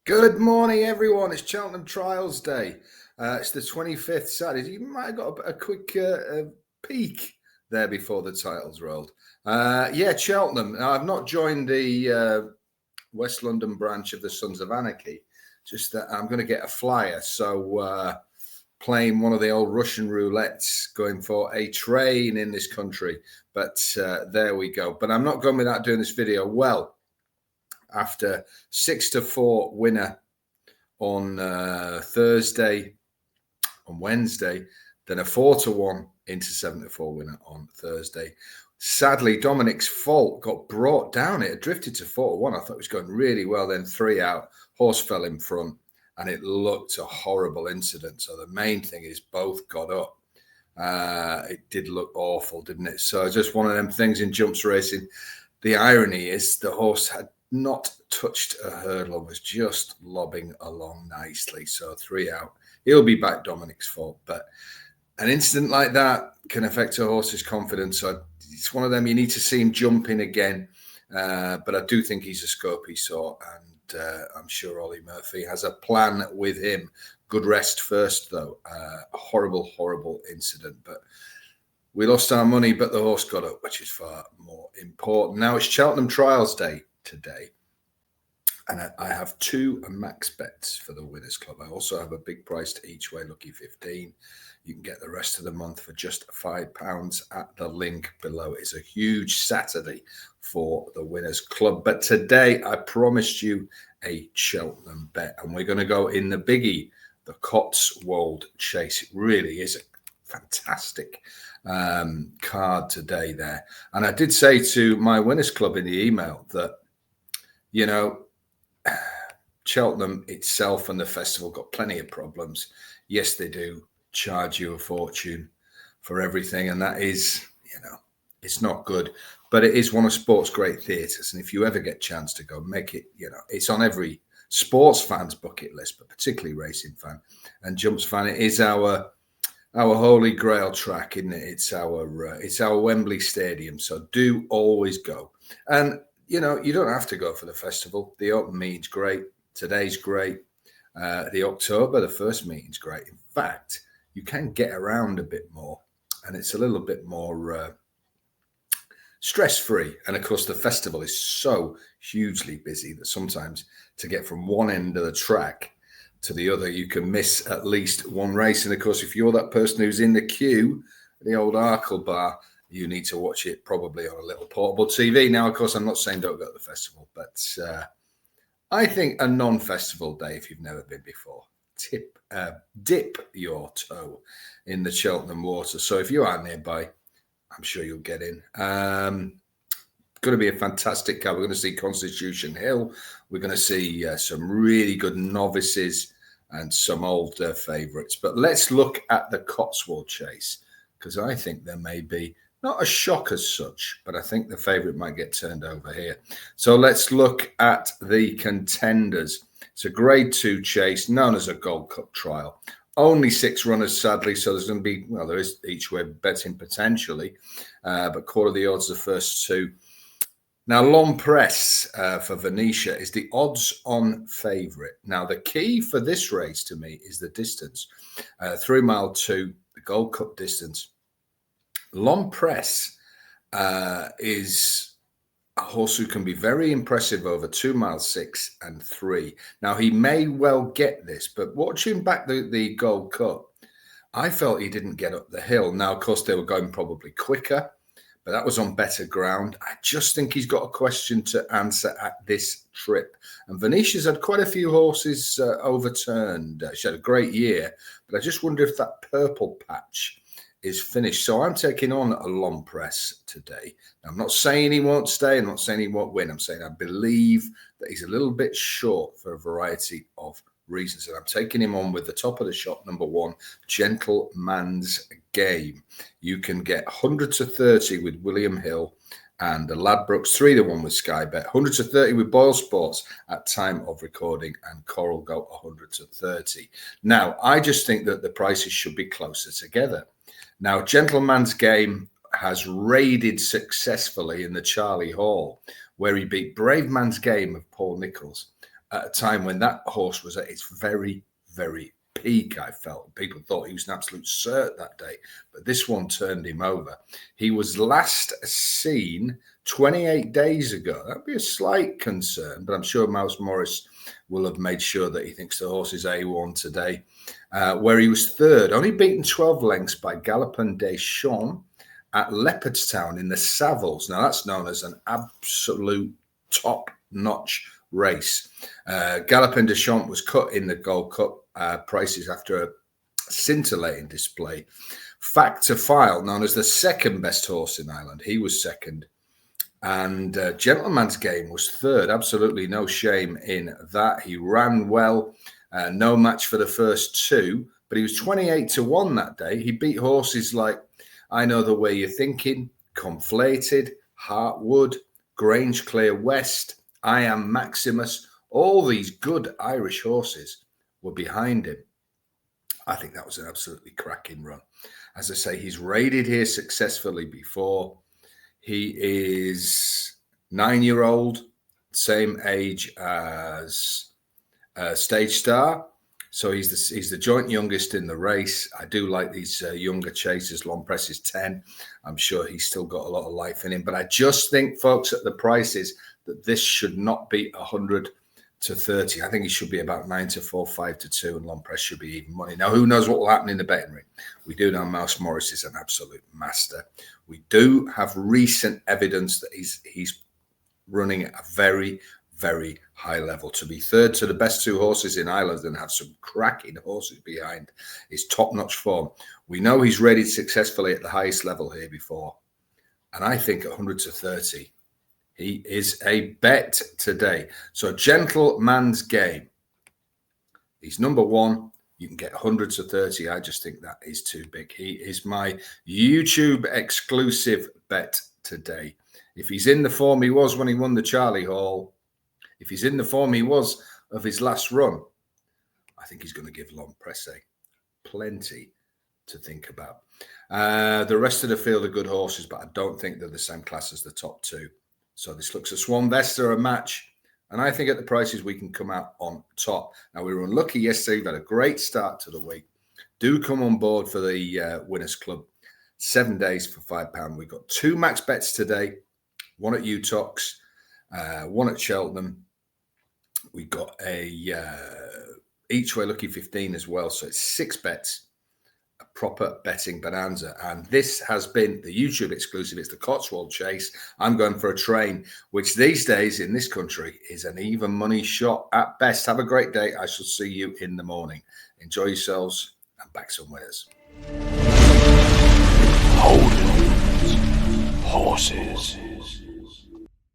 Good morning, everyone. It's Cheltenham Trials Day. It's the 25th Saturday. You might have got a quick peek there before the titles rolled. Cheltenham. Now, I've not joined the West London branch of the Sons of Anarchy, just that I'm going to get a flyer. So playing one of the old Russian roulettes, going for a train in this country. But there we go. But I'm not going without doing this video. Well, after 6-4 winner on Thursday, on Wednesday, then a 4-1 into 7-4 winner on Thursday. Sadly, Dominic's fault got brought down. It had drifted to 4-1. I thought it was going really well. Then 3 out, horse fell in front, and it looked a horrible incident. So the main thing is both got up. It did look awful, didn't it? So just one of them things in jumps racing. The irony is the horse had not touched a hurdle, was just lobbing along nicely. So 3 out. He'll be back, Dominic's fault. But an incident like that can affect a horse's confidence. So it's one of them, you need to see him jumping again. But I do think he's a scope he saw. And I'm sure Ollie Murphy has a plan with him. Good rest first, though. A horrible, horrible incident. But we lost our money, but the horse got up, which is far more important. Now it's Cheltenham Trials Day today, and I have 2 max bets for the Winners Club. I also have a big price to each way, lucky 15. You can get the rest of the month for just £5 at the link below. It's a huge Saturday for the Winners Club, but today I promised you a Cheltenham bet, and we're going to go in the biggie, the Cotswold Chase. It really is a fantastic card today there. And I did say to my Winners Club in the email that, you know, Cheltenham itself and the festival got plenty of problems. Yes, they do charge you a fortune for everything, and that is, it's not good. But it is one of sport's great theatres, and if you ever get a chance to go, make it, it's on every sports fan's bucket list, but particularly racing fan and jumps fan. It is our holy grail track, isn't it? It's our Wembley Stadium, so do always go. And you don't have to go for the festival. The open meeting's great. Today's great. The October, the first meeting's great. In fact, you can get around a bit more, and it's a little bit more stress-free. And of course, the festival is so hugely busy that sometimes to get from one end of the track to the other, you can miss at least one race. And of course, if you're that person who's in the queue, the old Arkle bar, you need to watch it probably on a little portable TV. Now, of course, I'm not saying don't go to the festival, but I think a non-festival day, if you've never been before, dip your toe in the Cheltenham water. So if you are nearby, I'm sure you'll get in. Going to be a fantastic card. We're going to see Constitution Hill. We're going to see some really good novices and some older favourites. But let's look at the Cotswold Chase, because I think there may be not a shock as such, but I think the favourite might get turned over here. So let's look at the contenders. It's a Grade 2 chase known as a Gold Cup trial. Only 6 runners, sadly, so there's going to be, there is each way betting potentially, but quarter the odds the first 2. Now, Long Press for Venetia is the odds-on favourite. Now, the key for this race to me is the distance. 3 mile 2, the Gold Cup distance. Long Press is a horse who can be very impressive over 2 miles 6 and 3. Now, he may well get this, but watching back the Gold Cup, I felt he didn't get up the hill. Now, of course, they were going probably quicker, but that was on better ground. I just think he's got a question to answer at this trip. And Venetia's had quite a few horses overturned. She had a great year, but I just wonder if that purple patch is finished. So I'm taking on a Long Press today. Now, I'm not saying he won't stay. I'm not saying he won't win. I'm saying I believe that he's a little bit short for a variety of reasons. And I'm taking him on with the top of the shop, number 1, Gentleman's Game. You can get 100 to 30 with William Hill and the Ladbrokes 3-1 with Sky Bet, 100 to 30 with Boyle Sports at time of recording, and Coral go 100 to 30. Now, I just think that the prices should be closer together. Now, Gentleman's Game has raided successfully in the Charlie Hall, where he beat Brave Man's Game of Paul Nicholls at a time when that horse was at its very, very peak. I felt people thought he was an absolute cert that day, but this one turned him over. He was last seen 28 days ago. That'd be a slight concern, but I'm sure Mouse Morris will have made sure that he thinks the horse is A1 today, where he was third, only beaten 12 lengths by Galopin des Champs at Leopardstown in the Savills. Now, that's known as an absolute top-notch race. Galopin des Champs was cut in the Gold Cup prices after a scintillating display. Fact to File, known as the second best horse in Ireland, he was second. And Gentleman's Game was third. Absolutely no shame in that. He ran well. No match for the first two, but he was 28-1 that day. He beat horses like I Know the Way You're Thinking, Conflated, Heartwood, Grange Clear West, I Am Maximus. All these good Irish horses were behind him. I think that was an absolutely cracking run. As I say, he's raided here successfully before. He is 9-year-old, same age as Stage Star. So he's the joint youngest in the race. I do like these younger chasers. Long Press is 10. I'm sure he's still got a lot of life in him. But I just think, folks, at the prices, that this should not be 100 to 30. I think he should be about 9 to 4, 5 to 2, and Long Press should be even money. Now, who knows what will happen in the betting ring? We do know Mouse Morris is an absolute master. We do have recent evidence that he's running at a very, very high level. To be third to the best two horses in Ireland and have some cracking horses behind is top-notch form. We know he's rated successfully at the highest level here before. And I think 100 to 30, he is a bet today. So Gentleman's Game. He's number one. You can get 100 to 30. I just think that is too big. He is my YouTube exclusive bet today. If he's in the form he was when he won the Charlie Hall, if he's in the form he was of his last run, I think he's going to give Long Press plenty to think about. The rest of the field are good horses, but I don't think they're the same class as the top two. So this looks a Swan Vesta, a match. And I think at the prices we can come out on top. Now, we were unlucky yesterday. We've had a great start to the week. Do come on board for the Winners Club. 7 days for £5. We've got 2 max bets today. One at Utox, one at Cheltenham. We've got a each way lucky 15 as well. So it's 6 bets. A proper betting bonanza. And this has been the YouTube exclusive. It's the Cotswold Chase. I'm going for a train, which these days in this country is an even money shot at best. Have a great day. I shall see you in the morning. Enjoy yourselves and back some winners.